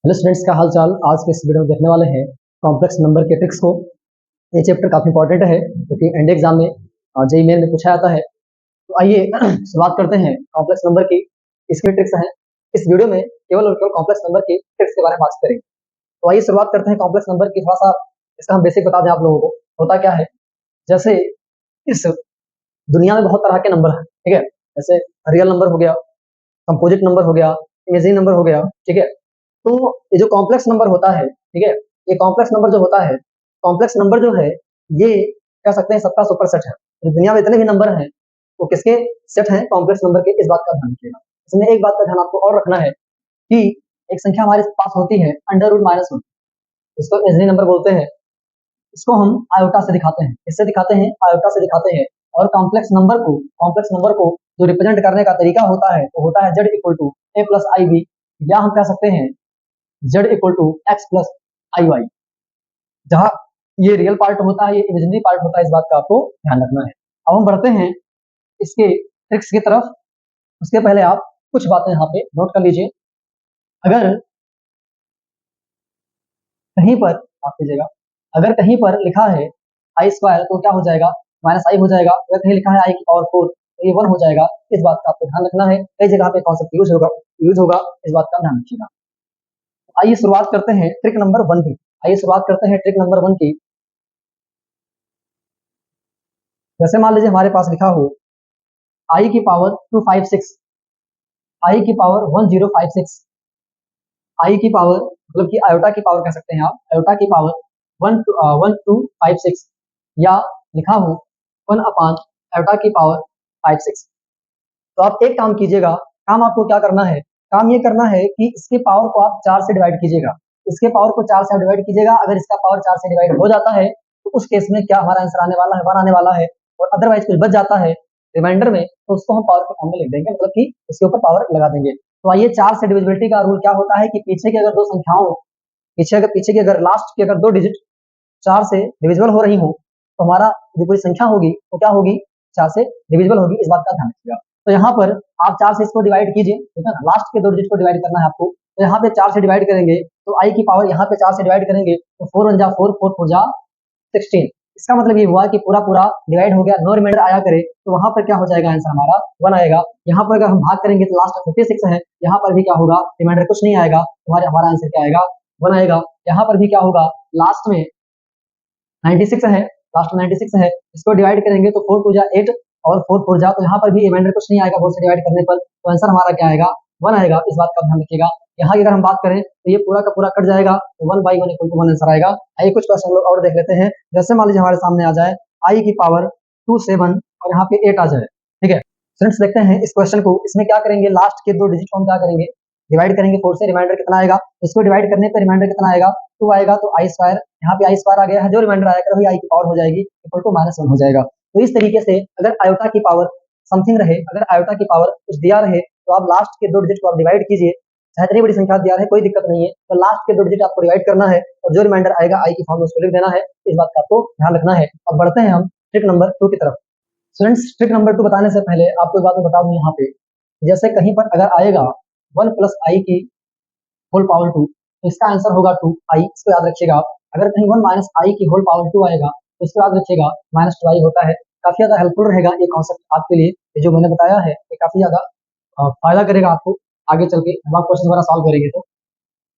Hello students, का हाल चाल। आज के इस वीडियो में देखने वाले हैं कॉम्प्लेक्स नंबर के ट्रिक्स को। ये चैप्टर काफी इंपॉर्टेंट है क्योंकि एंड एग्जाम में जेईई मेन में पूछा जाता है। तो आइए शुरुआत करते हैं कॉम्प्लेक्स नंबर की। इसके ट्रिक्स हैं। इस वीडियो में केवल और केवल कॉम्प्लेक्स नंबर की ट्रिक्स के बारे में बात करेंगे। तो आइए शुरुआत करते हैं कॉम्प्लेक्स नंबर की। थोड़ा सा इसका हम बेसिक बता दें आप लोगों को। होता क्या है, जैसे इस दुनिया में बहुत तरह के नंबर हैं, ठीक है। जैसे रियल नंबर हो गया, कंपोजिट नंबर हो गया, इमेजिनरी नंबर हो गया, ठीक है। तो ये जो कॉम्प्लेक्स नंबर होता है, ठीक है, ये कॉम्प्लेक्स नंबर जो होता है, कॉम्प्लेक्स नंबर जो है, ये कह सकते हैं सबका सुपर सेट है। जो दुनिया में इतने भी नंबर हैं वो किसके सेट हैं? कॉम्प्लेक्स नंबर के। इस बात का ध्यान रखिएगा। इसमें एक बात का ध्यान आपको और रखना है कि एक संख्या हमारे पास होती है अंडर रूट -1, इसको इमेजिनरी नंबर बोलते हैं। इसको हम आयोटा से दिखाते हैं। इससे दिखाते हैं, आयोटा से दिखाते हैं। और कॉम्प्लेक्स नंबर को जो रिप्रेजेंट करने का तरीका होता है वो होता है z equal to a plus I B, या हम कह सकते हैं z equal to x plus I Y. जहां ये रियल पार्ट होता है, ये इमेजिनरी पार्ट होता है। इस बात का आपको ध्यान रखना है। अब हम बढ़ते हैं इसके ट्रिक्स की तरफ। उसके पहले आप कुछ बातें यहाँ पे नोट कर लीजिए। अगर कहीं पर, माफ कीजिएगा, अगर कहीं पर लिखा है आई स्क्वायर तो क्या हो जाएगा? माइनस आई हो जाएगा। अगर कहीं लिखा है आई की पावर 4 तो ये 1 हो जाएगा। इस बात का आपको ध्यान रखना है। कई जगह पे कॉन्सेप्ट यूज होगा, इस बात का ध्यान रखिएगा। आइए शुरुआत करते हैं ट्रिक नंबर 1 की। आइए शुरुआत करते हैं ट्रिक नंबर 1 की। जैसे मान लीजिए हमारे पास लिखा हो आई की पावर 256, आई की पावर 1056, आई की पावर मतलब कि आयोटा की पावर कह सकते हैं आप, आयोटा की पावर 1256, या लिखा हो 1 अपान आयोटा की पावर 56। तो आप एक काम कीजिएगा। काम आपको क्या करना है? काम ये करना है कि इसके पावर को आप 4 से डिवाइड कीजिएगा। इसके पावर को 4 से डिवाइड कीजिएगा। अगर इसका पावर 4 से डिवाइड हो जाता है तो उस केस में क्या हमारा आंसर आने वाला है? 1 आने वाला है। और अदरवाइज कुछ बच जाता है रिमाइंडर में तो उसको हम पावर के फॉर्म में लिख देंगे, मतलब कि उसके ऊपर पावर लगा देंगे। तो आइए, 4 से डिविजिबिलिटी का रूल क्या होता है कि पीछे की अगर दो संख्याओं, पीछे की अगर लास्ट की अगर 2 डिजिट 4 से डिविजिबल हो रही हो तो हमारा जो पूरी संख्या होगी वो क्या होगी? 4 से डिविजिबल होगी। इस बात का ध्यान रखिएगा। तो यहाँ पर आप 4 से इसको डिवाइड कीजिए, ठीक है ना। लास्ट के 2 डिजिट को डिवाइड करना है आपको। तो यहाँ पे 4 से डिवाइड करेंगे तो आई की पावर यहाँ पे 4 से डिवाइड करेंगे तो 4 1 जा 4, 4 4 जा 16। इसका मतलब ये हुआ कि पूरा पूरा डिवाइड हो गया, नो रिमाइंडर आया करे तो वहां पर क्या हो जाएगा? आंसर हमारा 1 आएगा। यहाँ पर अगर हम भाग करेंगे तो लास्ट 56 है, यहाँ पर भी क्या होगा? रिमाइंडर कुछ नहीं आएगा, हमारा आंसर क्या आएगा? 1 आएगा। यहाँ पर भी क्या होगा? लास्ट में 96 है, लास्ट में 96 है। इसको डिवाइड करेंगे तो 4 2 जा 8 और 4 4 जा, तो यहाँ पर भी रिमाइंडर कुछ नहीं आएगा, 4 से डिवाइड करने पर। तो आंसर हमारा क्या आएगा? 1 आएगा। इस बात का ध्यान रखिएगा। यहाँ की अगर हम बात करें तो ये पूरा का पूरा कट जाएगा तो 1/1 इक्वल टू 1 आंसर आएगा। आइए कुछ क्वेश्चन लोग और देख लेते हैं। जैसे मान लीजिए हमारे सामने आ जाए आई की पावर 27 और यहाँ पे 8 आ जाए, ठीक है। स्टूडेंट्स देखते हैं इस क्वेश्चन को। इसमें क्या करेंगे? लास्ट के 2 डिजिट को हम क्या करेंगे? डिवाइड करेंगे 4 से। रिमाइंडर कितना आएगा? इसको डिवाइड करने पर रिमाइंडर कितना आएगा? 2 आएगा। तो आई स्क्वायर, यहाँ पे आई स्क्वायर आ गया है, जो रिमाइंडर आएगा वही आई की पावर हो जाएगी, इक्वल टू -1 हो जाएगा। तो इस तरीके से अगर आयोटा की पावर समथिंग रहे, अगर आयोटा की पावर कुछ दिया रहे तो आप लास्ट के 2 डिजिट को आप डिवाइड कीजिए। चाहे इतनी बड़ी संख्या दिया रहे कोई दिक्कत नहीं है, तो लास्ट के 2 डिजिट आपको डिवाइड करना है और जो रिमाइंडर आएगा आई की फॉर्म में उसको लिख देना है। इस बात का आपको ध्यान रखना है। अब बढ़ते हैं हम ट्रिक नंबर 2 की तरफ। स्टूडेंट्स ट्रिक नंबर 2 बताने से पहले आपको एक बात मैं बता दूं यहाँ पे, जैसे कहीं पर अगर आएगा 1 प्लस आई की होल पावर 2 तो इसका आंसर होगा 2 आई। इसको याद रखिएगा आप। अगर कहीं 1 माइनस आई की होल पावर 2 आएगा तो इसको याद रखिएगा -2 आई होता है। काफी ज्यादा हेल्पफुल रहेगा ये कॉन्सेप्ट आपके लिए। ये जो मैंने बताया है ये काफी ज्यादा फायदा करेगा आपको आगे चल के जब आप क्वेश्चन वगैरह सॉल्व करेंगे।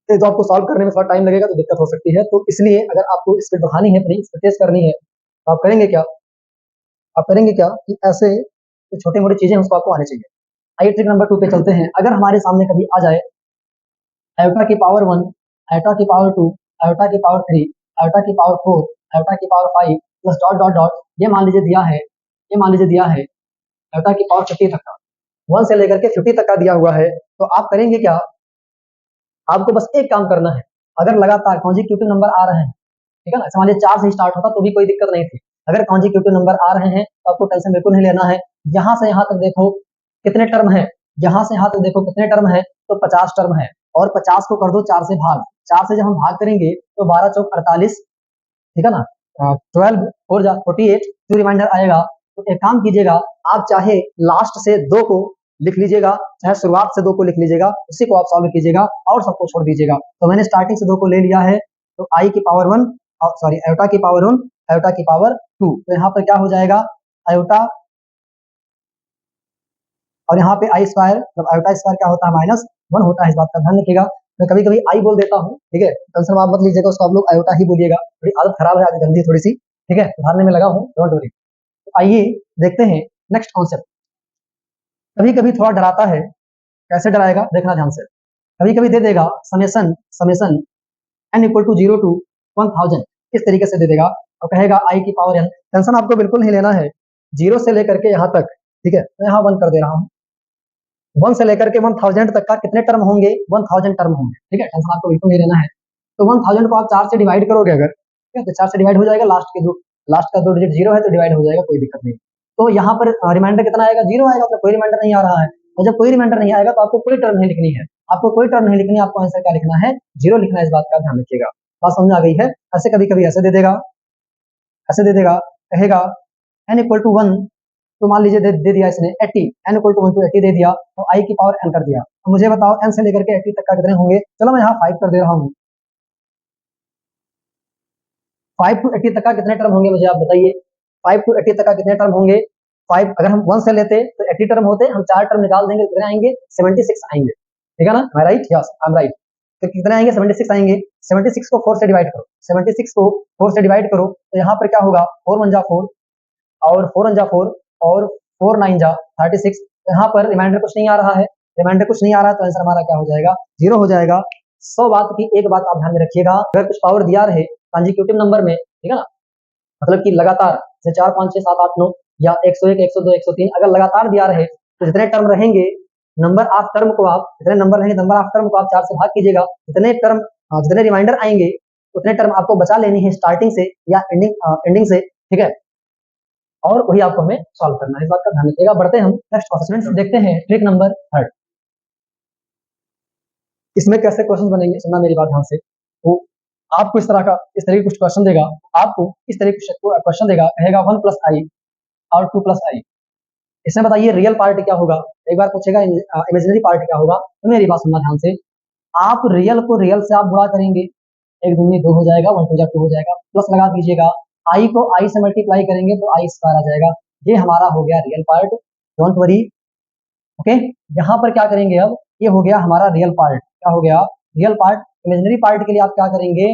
तो आपको सॉल्व करने में थोड़ा टाइम लगेगा तो दिक्कत हो सकती है। तो इसलिए अगर आपको स्पीड बढ़ानी है अपनी, स्पीड तेज करनी है तो आप करेंगे क्या? कि ऐसे जो छोटी मोटी चीजें उसको आपको आनी चाहिए। आइए ट्रिक नंबर 2 पे चलते हैं। अगर हमारे सामने कभी आ जाए आयोटा की पावर 1, आयोटा की पावर 2, आयोटा की पावर 3, आयोटा की पावर 4, आयोटा की power 5 plus dot dot dot, ये मान लीजिए दिया है, आयोटा की पावर 50 तक का, 1 से लेकर के 50 तक का दिया हुआ है। तो आप करेंगे क्या? आपको बस एक काम करना है। अगर लगातार कॉन्जिक्यूटिव नंबर आ रहे हैं, ठीक है ना, मान लीजिए 4 से स्टार्ट होता तो भी कोई दिक्कत नहीं थी। अगर कॉन्जिक्यूटिव नंबर आ रहे हैं तो आपको टेंशन बिल्कुल नहीं लेना है। यहाँ से यहाँ तक देखो कितने टर्म है, यहाँ से यहाँ तक देखो कितने टर्म है, तो 50 टर्म है। और 50 को कर दो 4 से भाग। 4 से जब हम भाग करेंगे तो 12 चौक 48, ठीक है ना। 12 4 जा 48, जो रिमाइंडर आएगा। तो एक काम कीजिएगा, आप चाहे लास्ट से 2 को लिख लीजिएगा, चाहे शुरुआत से 2 को लिख लीजिएगा, उसी को आप सॉल्व कीजिएगा और सबको छोड़ दीजिएगा। तो मैंने स्टार्टिंग से 2 को ले लिया है, तो i की पावर 1 सॉरी आयोटा की पावर 1 आयोटा की पावर 2, तो यहाँ पर क्या हो जाएगा आयोटा और यहाँ पे आई स्क्वायर, जब आयोटा स्क्वायर क्या होता है -1 होता है, इस बात का ध्यान रखिएगा। मैं कभी-कभी आई बोल देता हूँ, ठीक है, टेंशन आप मत लीजिएगा, उसको आप लोग आयोटा ही बोलिएगा, थोड़ी आदत खराब है आज गंदी थोड़ी-सी, ठीक है, सुधारने में लगा हूँ, डोंट वरी। तो आइए देखते हैं नेक्स्ट कॉन्सेप्ट। कभी-कभी थोड़ा डराता है, कैसे डराएगा देखना ध्यान से। कभी-कभी दे देगा summation summation n equal to 0 to 1000, इस तरीके से दे देगा और कहेगा i की पावर n। टेंशन आपको बिल्कुल नहीं लेना है, 0 से लेकर के यहाँ तक, ठीक है, मैं यहाँ 1 कर दे रहा हूँ, 1 से लेकर के 1000 तक का कितने टर्म होंगे, 1000 टर्म होंगे, ठीक है, टेंशन आपको बिल्कुल नहीं लेना है। तो 1000 को आप 4 से डिवाइड करोगे अगर, ठीक है, तो 4 से डिवाइड हो जाएगा, लास्ट का 2 डिजिट 0 है तो डिवाइड हो जाएगा, कोई दिक्कत नहीं। तो यहाँ पर रिमाइंडर कितना आएगा, 0 आएगा, तो कोई रिमाइंडर नहीं आ रहा है, और जब कोई रिमाइंडर नहीं आएगा तो आपको कोई टर्म नहीं लिखनी है, आपको कोई टर्म नहीं लिखनी है, आपको आंसर क्या लिखना है, 0 लिखना है, इस बात का ध्यान रखिएगा। बात समझ आ गई है। ऐसे कभी-कभी ऐसे दे देगा, ऐसे दे देगा, कहेगा n इक्वल टू 1, तो मान लीजिए दे दिया इसने 80, n इक्वल टू 1 to 80 दे दिया, तो i की पावर n कर दिया। तो मुझे बताओ n से लेकर के 80 तक का कितने होंगे, चलो मैं यहाँ 5 कर दे रहा हूँ, 5 to 80 तक का कितने टर्म होंगे मुझे आप बताइए, 5 to 80 तक का कितने टर्म होंगे, 5 अगर हम 1 से लेते तो 80 टर्म होते, हम 4 टर्म निकाल देंगे, कितने आएंगे, 76 आएंगे, ठीक है ना, am I right? Yes, I'm right। तो कितने आएंगे, 76 आएंगे, 76 को 4 से डिवाइड करो, 76 को 4 से डिवाइड करो, तो यहाँ पर क्या होगा, 4 1 जा 4 और 4 1 जा 4 और 4 9 जा 36, यहाँ पर रिमाइंडर कुछ नहीं आ रहा है, रिमाइंडर कुछ नहीं आ रहा है, तो आंसर हमारा क्या हो जाएगा, 0 हो जाएगा। 100 बात की एक बात आप ध्यान में रखिएगा, अगर कुछ पावर दिया रहे कंसेक्यूटिव नंबर में, ठीक है ना, मतलब कि लगातार जैसे 4 5 6 7 8 9 या 101 102 103 अगर लगातार दिया रहे, तो जितने टर्म रहेंगे, नंबर ऑफ टर्म को आप जितने नंबर रहेंगे, नंबर ऑफ टर्म को आप 4 से भाग कीजिएगा, जितने टर्म जितने रिमाइंडर आएंगे उतने टर्म आपको बचा लेनी है स्टार्टिंग से या एंडिंग से, ठीक है, और वही आपको हमें सॉल्व करना है, इस बात का ध्यान रखिएगा। बढ़ते हैं हम नेक्स्ट क्वेश्चन, देखते हैं ट्रिक नंबर 3। इसमें कैसे क्वेश्चन बनेंगे, सुनना मेरी बात ध्यान से। तो आपको इस तरह के कुछ क्वेश्चन देगा, आपको इस तरह के क्वेश्चन देगा, कहेगा 1 प्लस आई और 2 प्लस आई, इसमें बताइए रियल पार्ट क्या होगा, एक बार पूछेगा इमेजिनरी पार्ट क्या होगा। तो मेरी बात सुनना ध्यान से, आप रियल को रियल से आप गुणा करेंगे, 1 दूनी 2 हो जाएगा, 1 2 जा 2 हो जाएगा, प्लस लगा दीजिएगा, आई को आई से मल्टीप्लाई करेंगे तो आई स्क्वायर आ जाएगा, ये हमारा हो गया real part, don't worry, okay. यहाँ पर क्या करेंगे, अब ये हो गया हमारा रियल पार्ट, क्या हो गया रियल पार्ट। इमेजिनरी पार्ट के लिए आप क्या करेंगे,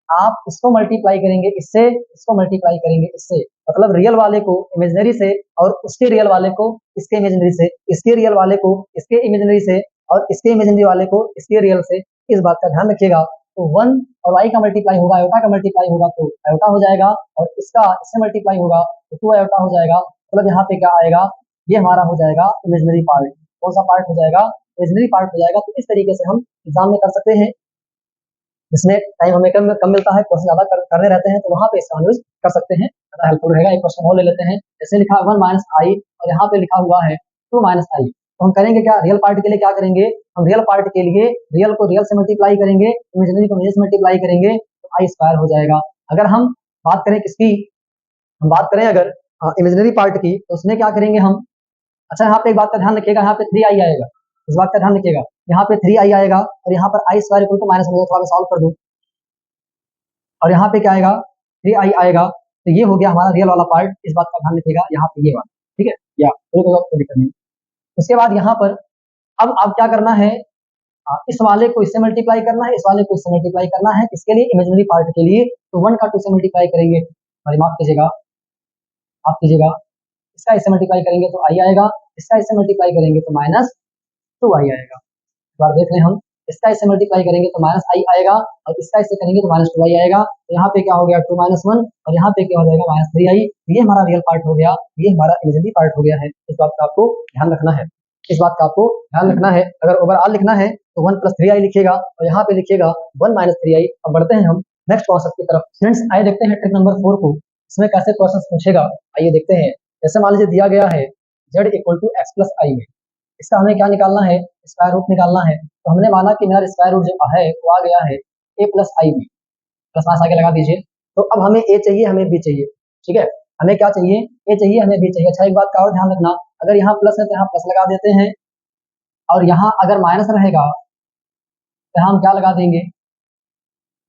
आप इसको मल्टीप्लाई करेंगे इससे, इसको मल्टीप्लाई करेंगे इससे, मतलब रियल वाले को इमेजिनरी से और उसके रियल वाले को इसके इमेजिनरी से, इसके रियल वाले को इसके इमेजिनरी से और इसके इमेजिनरी वाले को इसके रियल से, इस बात का ध्यान रखिएगा। तो 1 और i का मल्टीप्लाई होगा, आयोटा का मल्टीप्लाई होगा तो आयोटा हो जाएगा, और इसका इससे मल्टीप्लाई होगा तो 2 आयोटा हो जाएगा, मतलब यहाँ पे क्या आएगा, ये हमारा हो जाएगा इमेजिनरी पार्ट। कौन सा पार्ट हो जाएगा, इमेजिनरी पार्ट हो जाएगा। तो इस तरीके से हम एग्जाम में कर सकते हैं, जिसमें टाइम हमें कम मिलता है, क्वेश्चन ज्यादा करने रहते हैं, तो वहां पे इसका यूज कर सकते हैं, ज़्यादा हेल्पफुल रहेगा। एक क्वेश्चन और ले लेते हैं, जैसे लिखा 1 माइनस आई और यहाँ पे लिखा हुआ है 2 माइनस आई, तो हम करेंगे क्या, रियल पार्ट के लिए क्या करेंगे, हम रियल पार्ट के लिए रियल को रियल से मल्टीप्लाई करेंगे, इमेजिनरी को इमेजिनरी से मल्टीप्लाई करेंगे, तो आई स्क्वायर हो जाएगा। अगर हम बात करें किसकी, हम बात करें अगर इमेजिनरी पार्ट की, तो उसमें क्या करेंगे हम, अच्छा यहाँ पे एक बात का ध्यान रखिएगा, यहाँ पे 3i आएगा, इस बात का ध्यान रखिएगा, यहाँ पे 3i आएगा और यहाँ पर आई स्क्वायर इक्वल टू माइनस में, थोड़ा सॉल्व कर दूं, और यहाँ पे क्या आएगा 3i आएगा, तो ये हो गया हमारा रियल वाला पार्ट, इस बात का ध्यान रखिएगा, यहाँ पे ये वाला, ठीक है, या कोई दिक्कत नहीं। उसके बाद यहाँ पर अब आप क्या करना है, इस वाले को इससे मल्टीप्लाई करना है, इस वाले को इससे मल्टीप्लाई करना है, किसके लिए, इमेजिनरी पार्ट के लिए, तो 1 का 2 से मल्टीप्लाई करेंगे, सॉरी माफ कीजिएगा, आप कीजिएगा, इसका इससे मल्टीप्लाई करेंगे तो आई आएगा, इसका इससे मल्टीप्लाई करेंगे तो माइनस 2i आएगा। एक बार देख लें हम, इसका इससे मल्टीप्लाई करेंगे तो माइनस आई आएगा, और इसका इससे करेंगे तो माइनस 2i आएगा, तो यहाँ पे क्या हो गया 2 माइनस 1, और यहाँ पे क्या हो जाएगा माइनस 3i, ये हमारा रियल पार्ट हो गया, ये हमारा इमेजिनरी पार्ट हो गया है। इस बात का आपको ध्यान रखना है, इस बात का आपको ध्यान रखना है। अगर ओवरऑल लिखना है तो 1 प्लस 3i लिखिएगा, और यहाँ पे लिखिएगा 1 माइनस 3i। अब बढ़ते हैं हम नेक्स्ट कॉन्सेप्ट की तरफ। फ्रेंड्स आइए देखते हैं ट्रिक नंबर 4 को, इसमें कैसे क्वेश्चन पूछेगा, आइए देखते हैं। जैसे मान लीजिए दिया गया है z equal to x plus i में, इसका हमें क्या निकालना है, स्क्वायर रूट निकालना है। तो हमने माना कि मेरा स्क्वायर रूट जो है वो आ गया है a प्लस आई में, प्लस माइनस आगे लगा दीजिए। तो अब हमें a चाहिए, हमें b चाहिए, ठीक है, हमें क्या चाहिए, a चाहिए, हमें b चाहिए। अच्छा एक बात का और ध्यान रखना, अगर यहाँ प्लस है तो यहाँ प्लस लगा देते हैं, और यहाँ अगर माइनस रहेगा तो हम क्या लगा देंगे,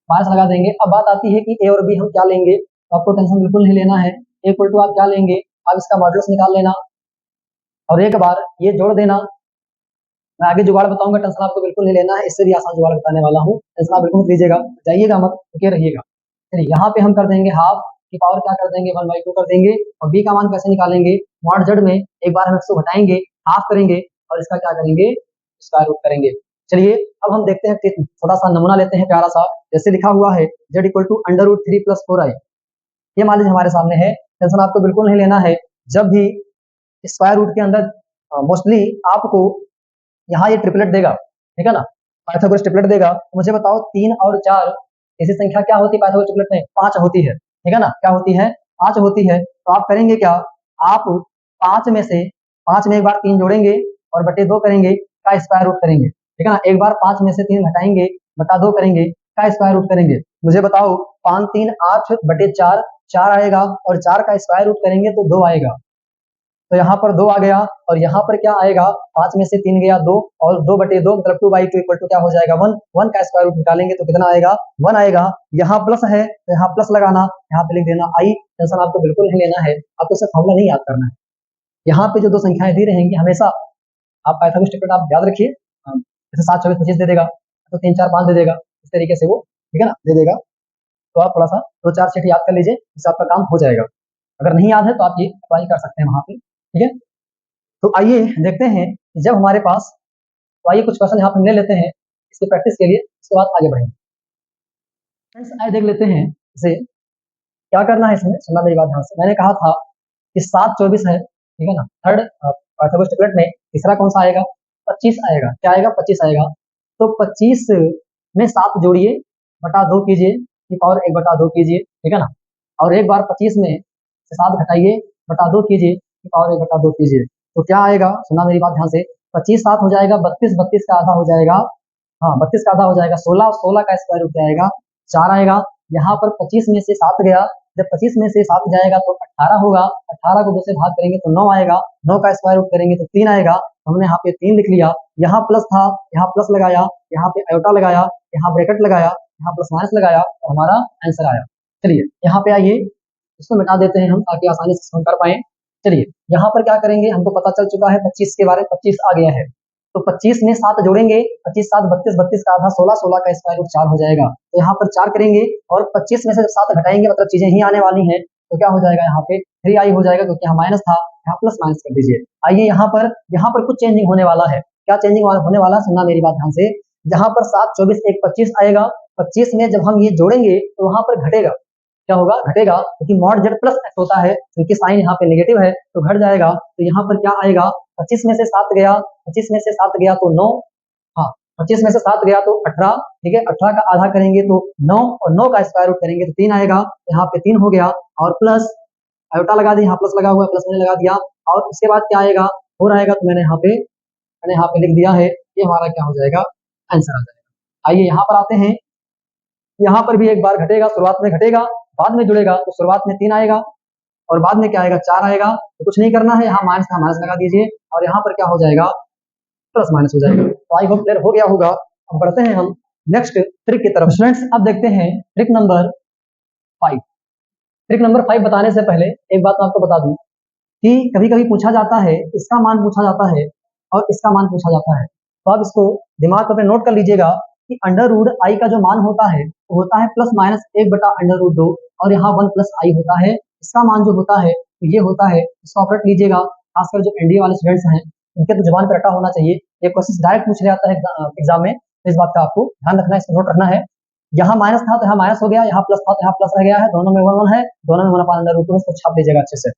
माइनस लगा देंगे। अब बात आती है कि ए और बी हम क्या लेंगे, तो आपको टेंशन बिल्कुल नहीं लेना है। ए इक्वल टू आप क्या लेंगे, अब इसका मॉडुलस निकाल लेना और एक बार ये जोड़ देना। मैं आगे जुगाड़ बताऊंगा, टेंशन आपको बिल्कुल नहीं लेना है, इससे भी आसान जुगाड़ बताने वाला हूँ, टेंशन आप बिल्कुल मत लीजिएगा, जाइएगा मत, रुके रहिएगा। चलिए यहाँ पे हम कर देंगे हाफ की पावर क्या कर देंगे 1/2 कर देंगे। और बी का मान कैसे निकालेंगे, मॉड जेड में एक बार हम इसको घटाएंगे, हाफ करेंगे और इसका क्या करेंगे, स्क्वायर रूट करेंगे। चलिए अब हम देखते हैं, थोड़ा सा नमूना लेते हैं प्यारा सा। जैसे लिखा हुआ है जेड इक्वल टू √3 + 4i, ये मान लीजिए हमारे सामने है। टेंशन आपको बिल्कुल नहीं लेना है, जब भी स्क्वायर रूट के अंदर मोस्टली आपको यहाँ ये ट्रिपलेट देगा, ठीक है ना, पाइथागोरस ट्रिपलेट देगा। तो मुझे बताओ 3 और 4 ऐसी संख्या क्या होती है पाइथागोरस ट्रिपलेट में, 5 होती है, ठीक है ना, क्या होती है, 5 होती है। तो आप करेंगे क्या, आप 5 में से 5 में एक बार 3 जोड़ेंगे और बटे 2 करेंगे, का स्क्वायर रूट करेंगे, ठीक है ना। एक बार 5 में से 3 घटाएंगे, बटा 2 करेंगे, का स्क्वायर रूट करेंगे। मुझे बताओ 5 3 8 बटे 4, 4 आएगा और 4 का स्क्वायर रूट करेंगे तो 2 आएगा। तो यहाँ पर 2 आ गया और यहाँ पर क्या आएगा, 5 में से 3 गया 2 और 2 बटे 2 मतलब 2/2 इक्वल टू क्या हो जाएगा 1। 1 का स्क्वायर रूट निकालेंगे तो कितना आएगा, 1 आएगा। यहाँ प्लस है तो यहाँ प्लस लगाना, यहाँ पे लिख देना आई। टेंशन आपको बिल्कुल नहीं लेना है, आपको सिर्फ फॉर्मूला नहीं याद करना है। यहाँ पे जो 2 संख्याएं दी रहेंगी हमेशा आप पाइथागोरस ट्रिपलेट आप याद रखिए, जैसे 7 24 25 दे देगा तो 3 4 5 दे देगा, इस तरीके से वो, ठीक है ना, दे देगा। तो आप थोड़ा सा 2 4 सेट याद कर लीजिए, इससे आपका काम हो जाएगा। अगर नहीं याद है तो आप ये अप्लाई कर सकते हैं वहां पे, ठीक है। तो आइए देखते हैं कि जब हमारे पास, तो आइए कुछ क्वेश्चन यहाँ पे ले लेते हैं इसकी प्रैक्टिस के लिए, उसके बाद आगे बढ़ेंगे। फ्रेंड्स आइए देख लेते हैं इसे क्या करना है। इसमें सुनना मेरी बात ध्यान से, मैंने कहा था कि 7 24 है, ठीक है ना, थर्ड पाइथागोरस ट्रिपलेट में तीसरा कौन सा आएगा, 25 आएगा। क्या आएगा, 25 आएगा। तो 25 में 7 जोड़िए, बटा 2 कीजिए, और 1/2 कीजिए, ठीक है ना। और एक बार 25 में से 7 घटाइए, बटा 2 कीजिए, और 1/2 कीजिए, तो क्या आएगा, सुना मेरी बात ध्यान से, 25 7 हो जाएगा 32, 32 का आधा हो जाएगा, हाँ 32 का आधा हो जाएगा 16, 16 का स्क्वायर रूट आएगा 4 आएगा। यहाँ पर 25 में से 7 गया, जब 25 में से 7 जाएगा तो 18 होगा, 18 को 2 से भाग करेंगे तो 9 आएगा, 9 का स्क्वायर रूट करेंगे तो 3 आएगा। हमने यहाँ पे 3 लिख लिया, यहाँ प्लस था, यहाँ प्लस लगाया, यहाँ पे आयोटा लगाया, यहाँ ब्रैकेट लगाया, यहाँ प्लस माइनस लगाया, तो हमारा आंसर आया। चलिए यहाँ पे आइए, इसको मिटा देते हैं हम ताकि आसानी से हम कर पाए। चलिए यहाँ पर क्या करेंगे, हमको पता चल चुका है 25 के बारे में, 25 आ गया है। तो 25 में 7 जोड़ेंगे, 25 7 32, 32 का आधा 16, 16 का स्क्वायर रूट 4 हो जाएगा। तो यहाँ पर 4 करेंगे और 25 में से 7 घटाएंगे, मतलब चीजें ही आने वाली हैं, तो क्या हो जाएगा, यहाँ पे 3i हो जाएगा, क्योंकि यहाँ माइनस था, यहाँ प्लस माइनस कर दीजिए। आइए यहाँ पर कुछ चेंजिंग होने वाला है। क्या चेंजिंग होने वाला है, सुनना मेरी बात ध्यान से। जहाँ पर 7 24 1 25 आएगा, 25 में जब हम ये जोड़ेंगे तो वहां पर घटेगा, क्या होगा, घटेगा, क्योंकि मॉड जेड प्लस एक्स होता है, क्योंकि साइन यहाँ पे नेगेटिव है तो घट जाएगा। तो यहाँ पर क्या आएगा, 25 में से 7 गया, 25 में से 7 गया तो 9, हाँ 25 में से 7 गया तो 18, ठीक है, 18 का आधा करेंगे तो 9 और 9 का स्क्वायर रूट करेंगे तो 3 आएगा। यहाँ पे 3 हो गया और प्लस आयोटा लगा दी, यहाँ प्लस लगा हुआ है, प्लस मैंने लगा दिया। और उसके बाद क्या आएगा, हो रहेगा, तो मैंने यहाँ पे लिख दिया है, ये हमारा क्या हो जाएगा, आंसर आ जाएगा। आइए यहाँ पर आते हैं, यहाँ पर भी एक बार घटेगा, शुरुआत में घटेगा, बाद में जुड़ेगा, तो शुरुआत में 3 आएगा और बाद में क्या आएगा, 4 आएगा। तो कुछ नहीं करना है, यहाँ माइनस का माइनस लगा दीजिए और यहाँ पर क्या हो जाएगा, प्लस माइनस हो जाएगा। तो आई होप क्लियर हो गया होगा। अब बढ़ते हैं हम नेक्स्ट ट्रिक की तरफ। स्टूडेंट्स अब देखते हैं ट्रिक नंबर 5। ट्रिक नंबर 5 बताने से पहले एक बात मैं आपको बता दूं कि कभी कभी पूछा जाता है, इसका मान पूछा जाता है और इसका मान पूछा जाता है। तो आप इसको दिमाग पर नोट कर लीजिएगा कि √i का जो मान होता है वो होता है प्लस माइनस 1/√2 और यहाँ 1 + i होता है। इसका मान जो होता है तो ये होता है, इसको ऑपरेट लीजिएगा, खासकर जो एनडीए वाले स्टूडेंट्स हैं उनके तो जुबान पर रटा होना चाहिए। ये क्वेश्चन डायरेक्ट पूछ लिया जाता है एग्जाम में, तो इस बात का आपको ध्यान रखना है, इसको नोट रखना है। यहाँ माइनस था तो यहाँ माइनस हो गया, यहाँ प्लस था तो यहाँ प्लस रह गया है, दोनों में 1 1 है, दोनों में 1/√2, इसको छाप लीजिएगा अच्छे से।